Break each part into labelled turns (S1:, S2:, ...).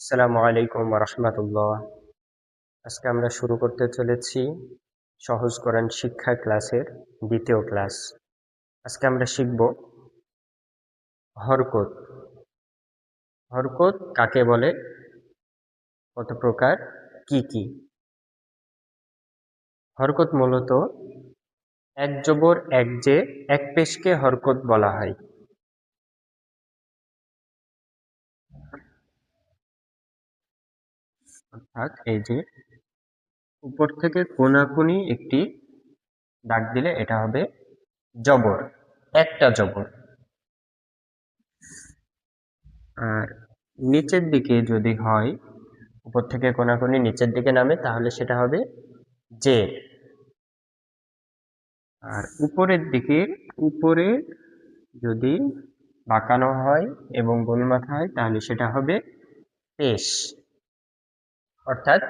S1: আসসালামু আলাইকুম ওয়া রাহমাতুল্লাহ। আজকে আমরা শুরু করতে চলেছি সহজ কোরআন শিক্ষা ক্লাসের দ্বিতীয় ক্লাস। আজকে আমরা শিখব হরকত। হরকত কাকে বলে, কত প্রকার, কি কি। হরকত মূলত এক জবর এক যে এক পেশকে হরকত বলা হয়। অর্থাৎ এই যে উপর থেকে কোনাকুনি একটি দাগ দিলে এটা হবে জবর, একটা জবর। আর নিচের দিকে যদি হয়, উপর থেকে কোনাকুনি নিচের দিকে নামে, তাহলে সেটা হবে জের। আর উপরের দিকে, উপরে যদি বাঁকানো হয় এবং গোল মাথা হয়, তাহলে সেটা হবে পেশ। অর্থাৎ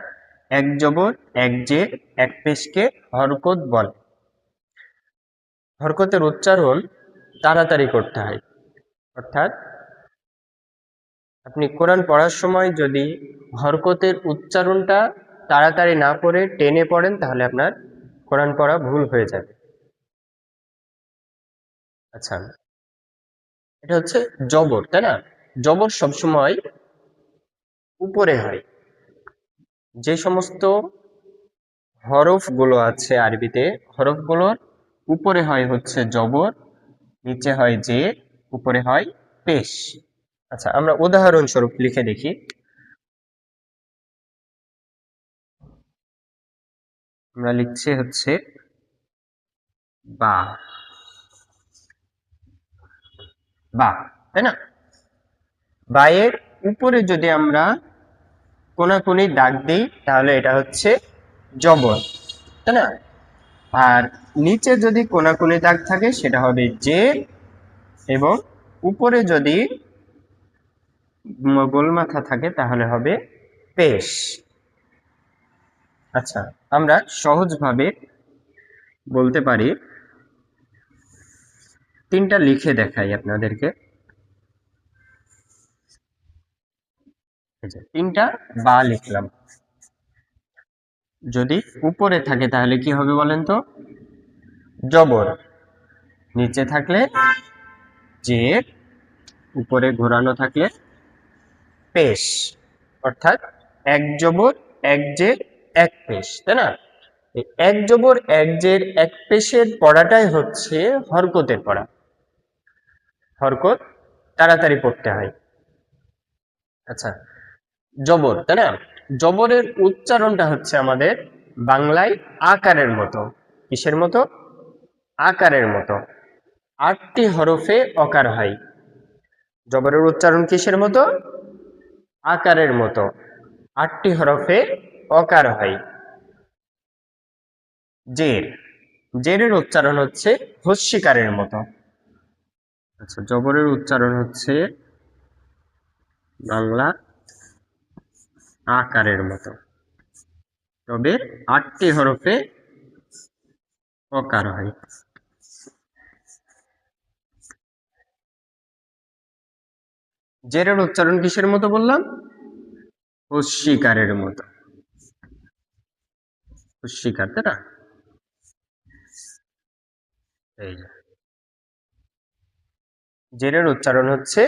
S1: এক জবর এক জের এক পেশকে হরকত বলে। হরকতের উচ্চারণ তাড়াতাড়ি করতে হয়। অর্থাৎ আপনি কোরআন পড়ার সময় যদি হরকতের উচ্চারণটা তাড়াতাড়ি না পড়ে টেনে পড়েন, তাহলে আপনার কোরআন পড়া ভুল হয়ে যাবে। আচ্ছা, এটা হচ্ছে জবর, তাই না? জবর সবসময় উপরে হয়। যে সমস্ত হরফগুলো আছে আরবিতে, হরফগুলোর উপরে হয় হচ্ছে জবর, নিচে হয় যে, উপরে হয় পেশ। আচ্ছা, আমরা উদাহরণস্বরূপ লিখে দেখি। আমরা লিখছি হচ্ছে বা, বা, তাই না? বায়ের উপরে যদি আমরা কোনাকুনি দাগ দিই, তাহলে এটা হচ্ছে জবর, তাই না? আর নিচে যদি কোনাকুনি দাগ থাকে, সেটা হবে যে, এবং উপরে যদি গোল মাথা থাকে, তাহলে হবে পেশ। আচ্ছা, আমরা সহজভাবে বলতে পারি, তিনটা লিখে দেখাই আপনাদেরকে। তিনটা বা লিখলাম। যদি উপরে থাকে তাহলে কি হবে বলেন তো? জবর। নিচে থাকলে জের, উপরে ঘোরানো থাকলে পেশ। অর্থাৎ এক জবর এক জের এক পেশ, তাই না? এই এক জবর এক জের এক পেশের পড়াটাই হচ্ছে হরকতের পড়া। হরকত তাড়াতাড়ি পড়তে হয়। আচ্ছা, জবর, তাই না? জবরের উচ্চারণটা হচ্ছে আমাদের বাংলায় আকারের মতো। কিসের মতো? আকারের মতো। 8টি হরফে অকার হয়। জবরের উচ্চারণ কিসের মতো? আকারের মতো। 8টি হরফে অকার হয়। জের, জেরের উচ্চারণ হচ্ছে হস্যিকারের মতো। আচ্ছা, জবরের উচ্চারণ হচ্ছে বাংলা আকারের মতো, তবে 8টি হরফে অকার হয়। জেরের উচ্চারণ কিসের মতো বললাম? হস্যিকারের মতো। হস্যিকার, তাই না? এই জেরের উচ্চারণ হচ্ছে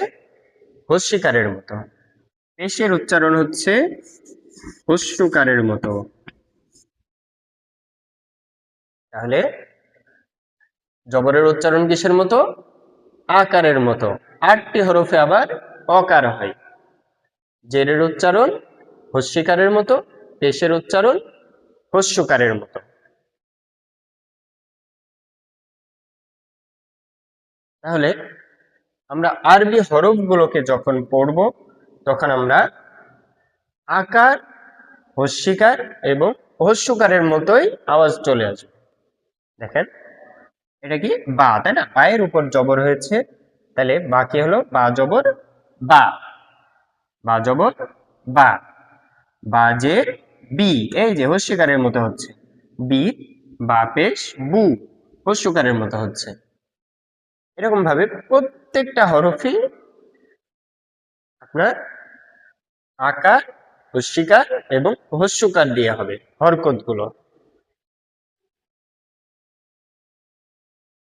S1: হস্যিকারের মতো। পেশের উচ্চারণ হচ্ছে হস্যকারের মতো। তাহলে জবরের উচ্চারণ কিসের মতো? আকারের মতো। 8টি হরফে আবার অকার হয়। জেরের উচ্চারণ হস্যিকারের মতো, পেশের উচ্চারণ হস্যকারের মতো। তাহলে আমরা আরবি হরফগুলোকে যখন পড়ব, তখন আমরা আকার, হস্যিকার এবং হস্যকারের মতোই আওয়াজ চলে আসবে। দেখেন, এটা কি বা, তাই না? বায়ের উপর জবর হয়েছে, তাহলে বা কি হলো? বা জবর বা, বা জবর বা, বা যে বি, এই যে হস্যকারের মতো হচ্ছে বি, বা পেশ বু, হস্যকারের মতো হচ্ছে। এরকম ভাবে প্রত্যেকটা হরফই আপনার আকার, হস্যিকার এবং হস্যকার দিয়ে হবে হরকত গুলো।